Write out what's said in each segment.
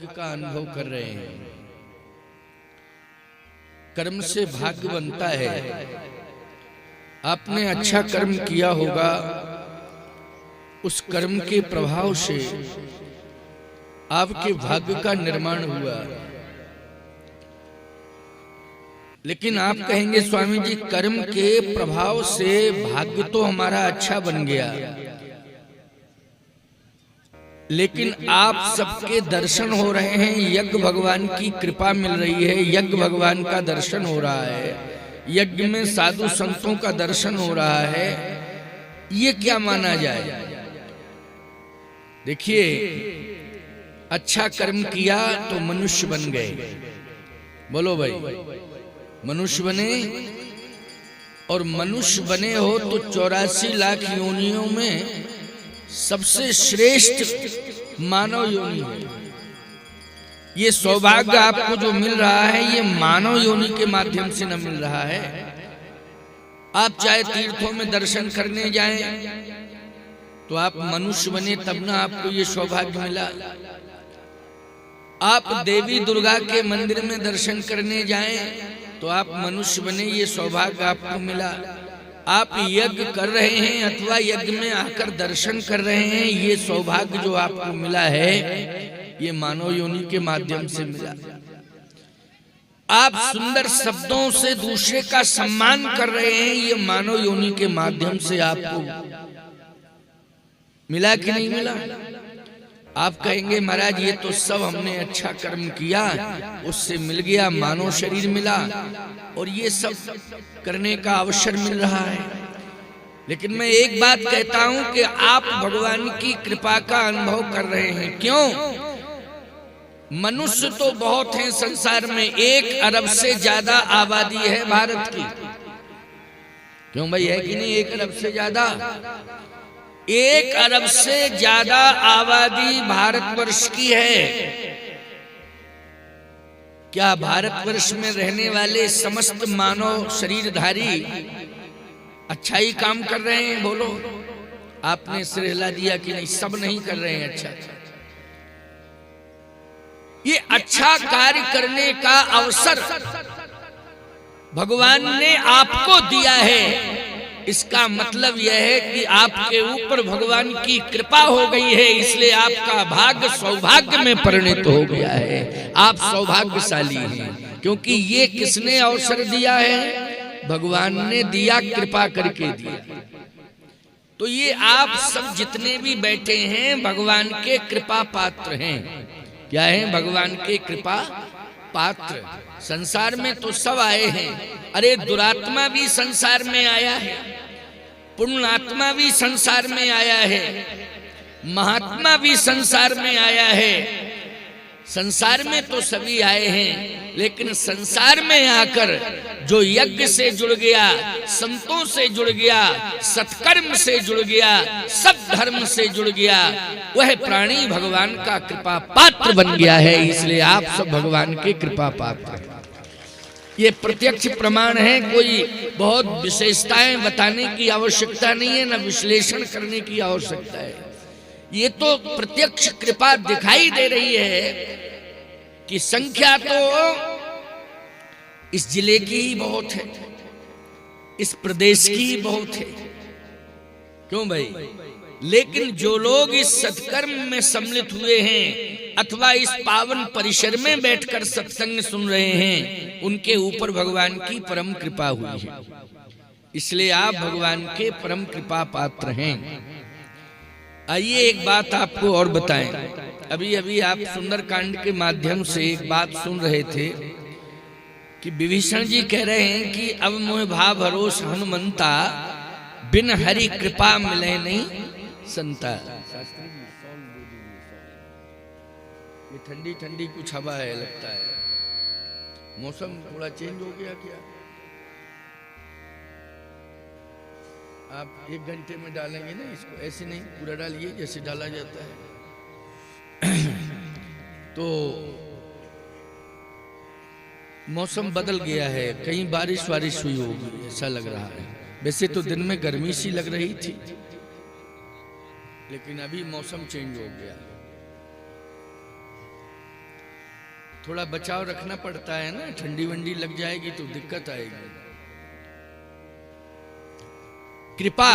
भाग्य का अनुभव कर रहे हैं। कर्म से भाग्य बनता है। आपने अच्छा कर्म किया होगा, उस कर्म के प्रभाव से आपके भाग्य का निर्माण हुआ। लेकिन आप कहेंगे स्वामी जी कर्म के प्रभाव से भाग्य तो हमारा अच्छा बन गया, लेकिन आप सबके दर्शन हो रहे हैं, यज्ञ भगवान की कृपा मिल रही है, यज्ञ भगवान का दर्शन हो रहा है, यज्ञ में साधु संतों का दर्शन हो रहा है, ये क्या माना जाए? देखिए, अच्छा कर्म किया तो मनुष्य बन गए। बोलो भाई, मनुष्य बने, और मनुष्य बने हो तो 84 लाख योनियों में सबसे श्रेष्ठ मानव योनि है। ये सौभाग्य आपको जो मिल रहा है, ये मानव योनि के माध्यम से न मिल रहा है। आप चाहे तीर्थों में दर्शन करने जाएं तो आप मनुष्य बने, तब ना आपको ये सौभाग्य मिला। आप देवी दुर्गा के मंदिर में दर्शन करने जाएं तो आप मनुष्य बने, ये सौभाग्य आपको मिला। आप यज्ञ कर रहे हैं अथवा यज्ञ में आकर दर्शन कर रहे हैं, ये सौभाग्य जो आपको मिला है, ये मानव योनि के माध्यम से मिला। आप सुंदर शब्दों से दूसरे का सम्मान कर रहे हैं, ये मानव योनि के माध्यम से आपको मिला कि नहीं मिला? आप कहेंगे महाराज ये तो सब हमने अच्छा कर्म किया, उससे मिल गया, मानव शरीर मिला, और ये सब करने का अवसर मिल रहा है। लेकिन मैं एक बात कहता हूं कि आप भगवान की कृपा का अनुभव कर रहे हैं। क्यों? मनुष्य तो बहुत हैं संसार में, 1 अरब से ज्यादा आबादी है भारत की। क्यों भाई, है कि नहीं? 1 अरब से ज्यादा, 1 अरब से ज्यादा आबादी भारतवर्ष की है। क्या भारतवर्ष में रहने वाले समस्त मानव शरीरधारी अच्छा ही काम कर रहे हैं? बोलो, आपने सिर हिला दिया कि नहीं? सब नहीं कर रहे हैं अच्छा। ये अच्छा कार्य करने का अवसर भगवान ने आपको दिया है। इसका मतलब यह है कि आपके ऊपर भगवान की कृपा हो गई है, इसलिए आपका भाग्य सौभाग्य में परिणत हो गया है। आप सौभाग्यशाली हैं, क्योंकि ये किसने अवसर दिया है? भगवान ने दिया, कृपा करके दिया। तो ये आप सब जितने भी बैठे हैं भगवान के कृपा पात्र हैं। क्या है? भगवान के कृपा पात्र। संसार में तो सब आए हैं। अरे दुरात्मा भी संसार में आया है, पुण्यात्मा भी संसार में आया है, महात्मा भी संसार में आया है। संसार में तो सभी आए हैं, लेकिन संसार में आकर जो यज्ञ से जुड़ गया, संतों से जुड़ गया, सत्कर्म से जुड़ गया, सब धर्म से जुड़ गया, वह प्राणी भगवान का कृपा पात्र बन गया है। इसलिए आप सब भगवान के कृपा पात्र हैं। ये प्रत्यक्ष प्रमाण है, कोई बहुत विशेषताएं बताने की आवश्यकता नहीं है, न विश्लेषण करने की आवश्यकता है। ये तो प्रत्यक्ष कृपा दिखाई दे रही है कि संख्या तो इस जिले की ही बहुत है, इस प्रदेश की ही बहुत है। क्यों भाई? लेकिन जो लोग इस सत्कर्म में सम्मिलित हुए हैं अथवा इस पावन परिसर में बैठकर सत्संग सुन रहे हैं, उनके ऊपर भगवान की परम कृपा हुई है। इसलिए आप भगवान के परम कृपा पात्र हैं। आइए एक बात आपको और बताएं। अभी अभी आप सुंदरकांड के माध्यम से एक बात सुन रहे थे कि विभीषण जी कह रहे हैं कि अब मोह भाव भरोस हनुमंता, बिन हरि कृपा मिले नहीं संता। ये ठंडी ठंडी कुछ हवा है, लगता है मौसम थोड़ा चेंज हो गया क्या? आप 1 घंटे में डालेंगे ना इसको, ऐसे नहीं पूरा डालिए जैसे डाला जाता है। तो मौसम बदल गया है, कहीं बारिश वारिश हुई होगी ऐसा लग रहा है। वैसे तो दिन में गर्मी सी लग रही थी, लेकिन अभी मौसम चेंज हो गया। थोड़ा बचाव रखना पड़ता है ना, ठंडी वंडी लग जाएगी तो दिक्कत आएगी। कृपा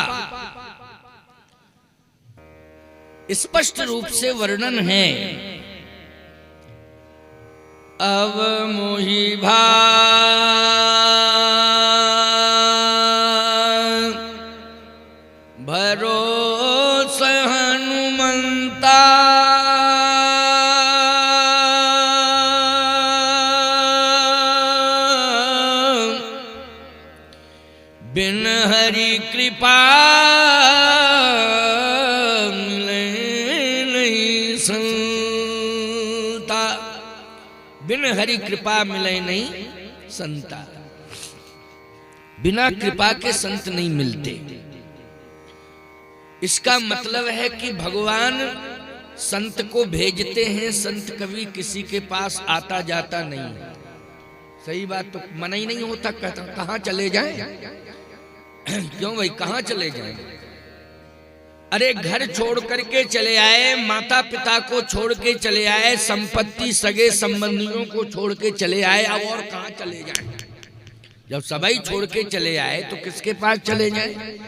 स्पष्ट रूप से वर्णन है। अब मोहि भरोस हनुमंता बिन हरि कृपा नहीं संता। बिन हरि कृपा मिले नहीं संता। बिना कृपा के संत नहीं मिलते। इसका मतलब है कि भगवान संत को भेजते हैं, संत कभी किसी के पास आता जाता नहीं। सही बात तो मना ही नहीं होता, कहता कहां चले जाएं? क्यों भाई कहां चले जाएं? अरे घर छोड़ करके चले आए, माता पिता को छोड़ के चले आए, संपत्ति सगे संबंधियों को छोड़ के चले आए, अब और कहां चले जाएं? जब सभी छोड़ के चले आए तो किसके पास चले जाएं?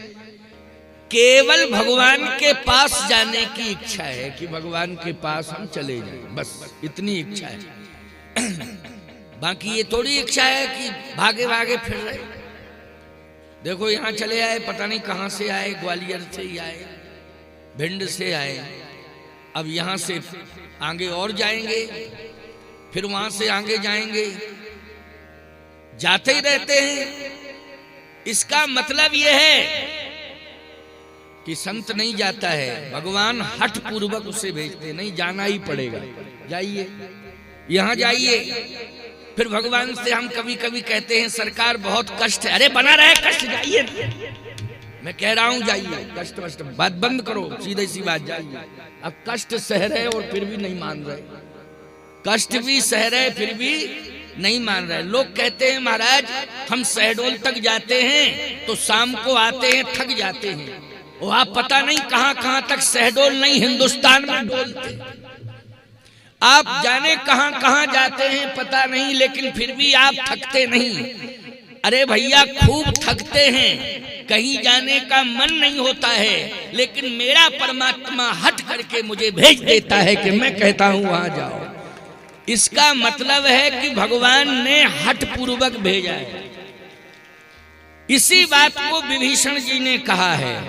केवल भगवान के पास जाने की इच्छा है कि भगवान के पास हम चले जाएं, बस इतनी इच्छा है। बाकी ये थोड़ी इच्छा है कि भागे भागे फिर रहे। देखो यहाँ चले आए, पता नहीं कहां से आए, ग्वालियर से ही आए, भिंड से आए, अब यहां से आगे और जाएंगे, फिर वहां से आगे जाएंगे, जाते ही रहते हैं। इसका मतलब यह है कि संत नहीं जाता है, भगवान हठ पूर्वक उसे भेजते, नहीं जाना ही पड़ेगा, जाइए यहां जाइए। फिर भगवान से हम कभी कभी कहते हैं सरकार बहुत कष्ट है, अरे बना रहे कष्ट, जाइए। मैं कह रहा हूं जाइए, कष्ट वष्ट बात बंद करो, सीधी सी बात, जाइए। अब कष्ट सह रहे और फिर भी नहीं मान रहे, कष्ट भी सह रहे फिर भी नहीं मान रहे। लोग कहते हैं महाराज हम शहडोल तक जाते हैं तो शाम को आते हैं, थक जाते हैं। वो आप पता नहीं कहां कहां तक शहडोल नहीं हिंदुस्तान में डोलते, आप जाने कहां कहां जाते हैं पता नहीं, लेकिन फिर भी आप थकते नहीं। अरे भैया खूब थकते हैं, कहीं जाने का मन नहीं होता है, लेकिन मेरा परमात्मा हट करके मुझे भेज देता है कि मैं कहता हूं वहां जाओ। इसका मतलब है कि भगवान ने हठ पूर्वक भेजा है। इसी बात को विभीषण जी ने कहा है,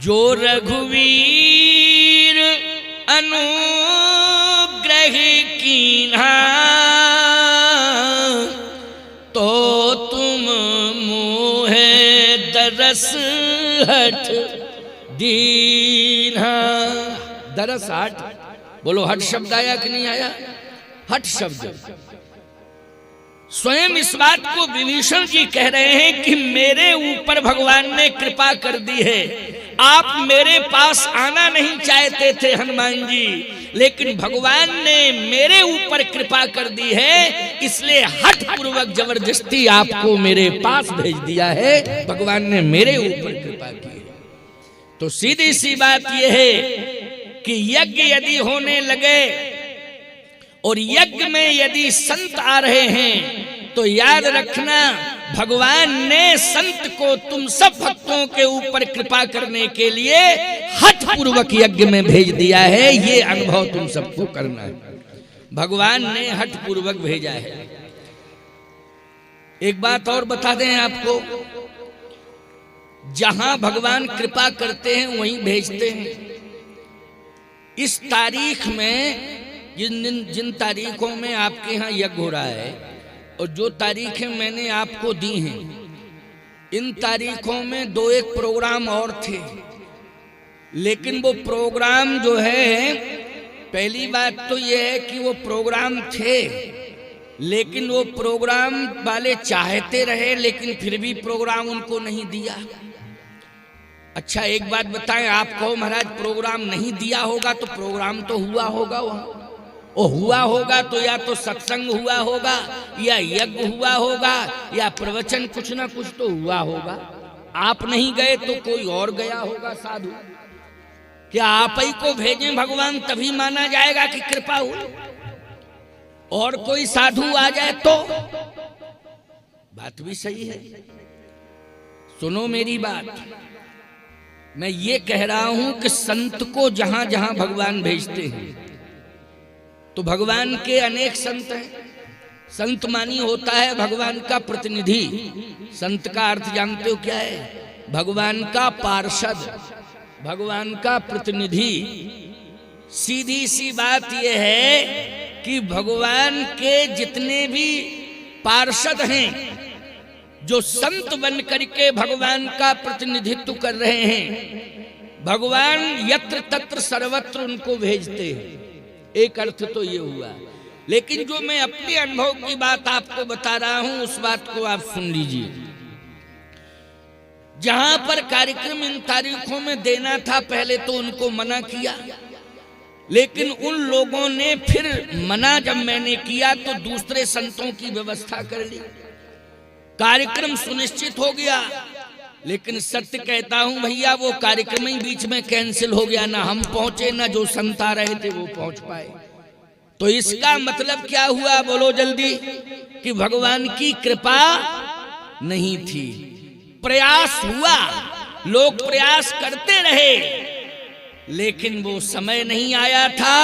जो रघुवीर अनुग्रह कीन्हा तो तुम मोहे दरस हठ दीन्हा। दरस हठ, बोलो हठ शब्द आया कि नहीं आया? हठ शब्द स्वयं इस बात को विभीषण जी कह रहे हैं कि मेरे ऊपर भगवान ने कृपा कर दी है। आप मेरे पास आना नहीं चाहते थे हनुमान जी, लेकिन भगवान ने मेरे ऊपर कृपा कर दी है, इसलिए हठ पूर्वक जबरदस्ती आपको मेरे पास भेज दिया है। भगवान ने मेरे ऊपर कृपा की। तो सीधी सी बात यह है कि यज्ञ यदि होने लगे और यज्ञ में यदि संत आ रहे हैं तो याद रखना भगवान ने संत को तुम सब भक्तों के ऊपर कृपा करने के लिए हठ पूर्वक यज्ञ में भेज दिया है। ये अनुभव तुम सबको करना है, भगवान ने हठ पूर्वक भेजा है। एक बात और बता दें आपको, जहां भगवान कृपा करते हैं वहीं भेजते हैं। इस तारीख में जिन तारीखों में आपके यहाँ यज्ञ हो रहा है और जो तारीखें मैंने आपको दी हैं, इन तारीखों में 2-1 प्रोग्राम और थे, लेकिन वो प्रोग्राम जो है, पहली बात तो यह है कि वो प्रोग्राम थे, लेकिन वो प्रोग्राम वाले चाहते रहे, लेकिन फिर भी प्रोग्राम उनको नहीं दिया। अच्छा एक बात बताएं, आप कहो महाराज प्रोग्राम नहीं दिया होगा तो प्रोग्राम तो हुआ होगा वहां, और हुआ होगा तो या तो सत्संग हुआ होगा, या यज्ञ हुआ होगा, या प्रवचन कुछ ना कुछ तो हुआ होगा। आप नहीं गए तो कोई और गया होगा साधु। क्या आप ही को भेजें भगवान तभी माना जाएगा कि कृपा हुई? और कोई साधु आ जाए तो बात भी सही है। सुनो मेरी बात, मैं ये कह रहा हूं कि संत को जहां जहां भगवान भेजते हैं तो भगवान के अनेक संत हैं। संत मानी होता है भगवान का प्रतिनिधि। संत का अर्थ जानते हो क्या है? भगवान का पार्षद, भगवान का प्रतिनिधि। सीधी सी बात यह है कि भगवान के जितने भी पार्षद हैं, जो संत बन करके भगवान का प्रतिनिधित्व कर रहे हैं, भगवान यत्र तत्र सर्वत्र उनको भेजते हैं। एक अर्थ तो ये हुआ। लेकिन जो मैं अपने अनुभव की बात आपको बता रहा हूं, उस बात को आप सुन लीजिए। जहां पर कार्यक्रम इन तारीखों में देना था, पहले तो उनको मना किया, लेकिन उन लोगों ने फिर मना जब मैंने किया तो दूसरे संतों की व्यवस्था कर ली। कार्यक्रम सुनिश्चित हो गया, लेकिन सत्य कहता हूं भैया, वो कार्यक्रम ही बीच में कैंसिल हो गया। ना हम पहुंचे, ना जो संत आ रहे थे वो पहुंच पाए। तो इसका मतलब क्या हुआ, बोलो जल्दी? कि भगवान की कृपा नहीं थी। प्रयास हुआ, लोग प्रयास करते रहे, लेकिन वो समय नहीं आया था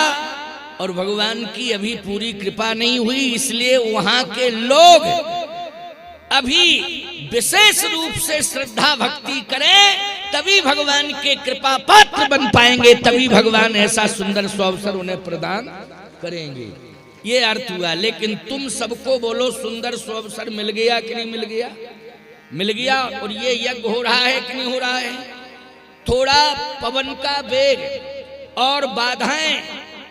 और भगवान की अभी पूरी कृपा नहीं हुई। इसलिए वहां के लोग अभी विशेष रूप से श्रद्धा भक्ति करें, तभी भगवान के कृपा पात्र बन पाएंगे, तभी भगवान ऐसा सुंदर सुअवसर उन्हें प्रदान करेंगे। ये अर्थ हुआ। लेकिन तुम सबको बोलो, सुंदर सुअवसर मिल गया कि नहीं मिल गया? मिल गया। और ये यज्ञ हो रहा है कि नहीं हो रहा है? थोड़ा पवन का वेग और बाधाएं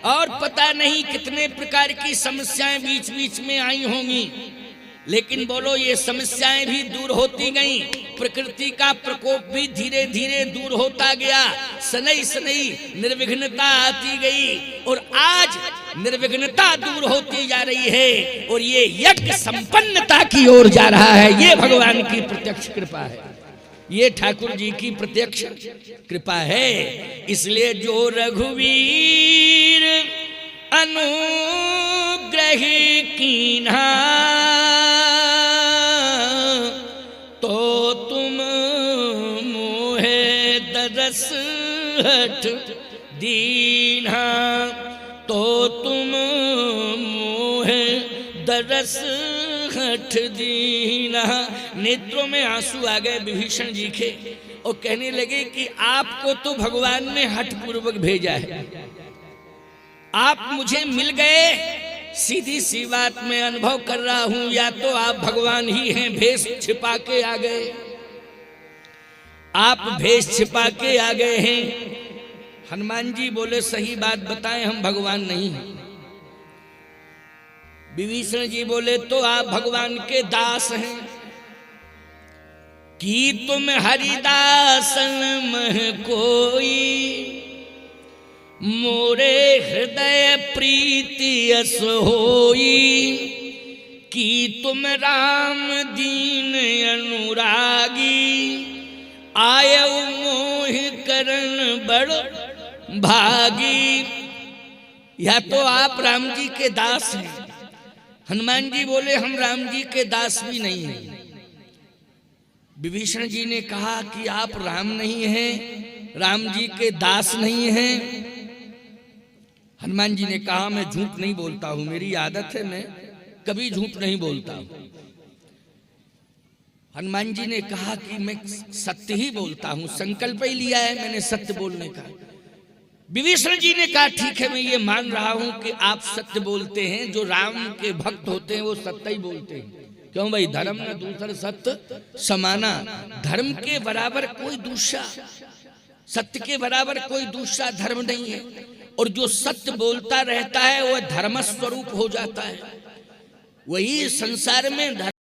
और पता नहीं कितने प्रकार की समस्याएं बीच बीच में आई होंगी, लेकिन बोलो ये समस्याएं भी दूर होती गई। प्रकृति का प्रकोप भी धीरे धीरे दूर होता गया। सनई सनई निर्विघ्नता आती गई और आज निर्विघ्नता दूर होती जा रही है और ये यज्ञ संपन्नता की ओर जा रहा है। ये भगवान की प्रत्यक्ष कृपा है, ये ठाकुर जी की प्रत्यक्ष कृपा है। इसलिए जो रघुवीर अनुग्रह कीन्हा, तो तुम मोहे दरस हठ दीन्हा, तो तुम मोहे दरस हठ दीन्हा। नेत्रों में आंसू आ गए विभीषण जी के और कहने लगे कि आपको तो भगवान ने हठ पूर्वक भेजा है, आप मुझे मिल गए। सीधी सी बात मैं अनुभव कर रहा हूं, या तो आप भगवान ही हैं, भेष छिपा के आ गए। आप भेष छिपा के आ गए हैं। हनुमान जी बोले सही बात बताएं, हम भगवान नहीं हैं। विभीषण जी बोले तो आप भगवान के दास हैं। कि तुम हरिदासन मह कोई, मोरे हृदय प्रीति यस होई। कि तुम राम दीन अनुरागी, आयउ मोह करन बड़ भागी। या तो आप राम जी के दास हैं। हनुमान जी बोले हम राम जी के दास भी नहीं हैं। विभीषण जी ने कहा कि आप राम नहीं हैं, राम जी के दास नहीं हैं। हनुमान जी ने कहा मैं झूठ नहीं बोलता हूं, मेरी आदत है, मैं कभी झूठ नहीं बोलता हूं। हनुमान जी ने कहा कि मैं सत्य ही बोलता हूं, संकल्प ही लिया है मैंने सत्य बोलने का। विभीषण जी ने कहा ठीक है, मैं ये मान रहा हूं कि आप सत्य बोलते हैं। जो राम के भक्त होते हैं वो सत्य ही बोलते हैं। क्यों भाई? धर्म न दूसर सत्य समाना। धर्म के बराबर कोई दूसरा, सत्य के बराबर कोई दूसरा धर्म नहीं है। और जो सत्य बोलता रहता है वह धर्म स्वरूप हो जाता है। वही संसार में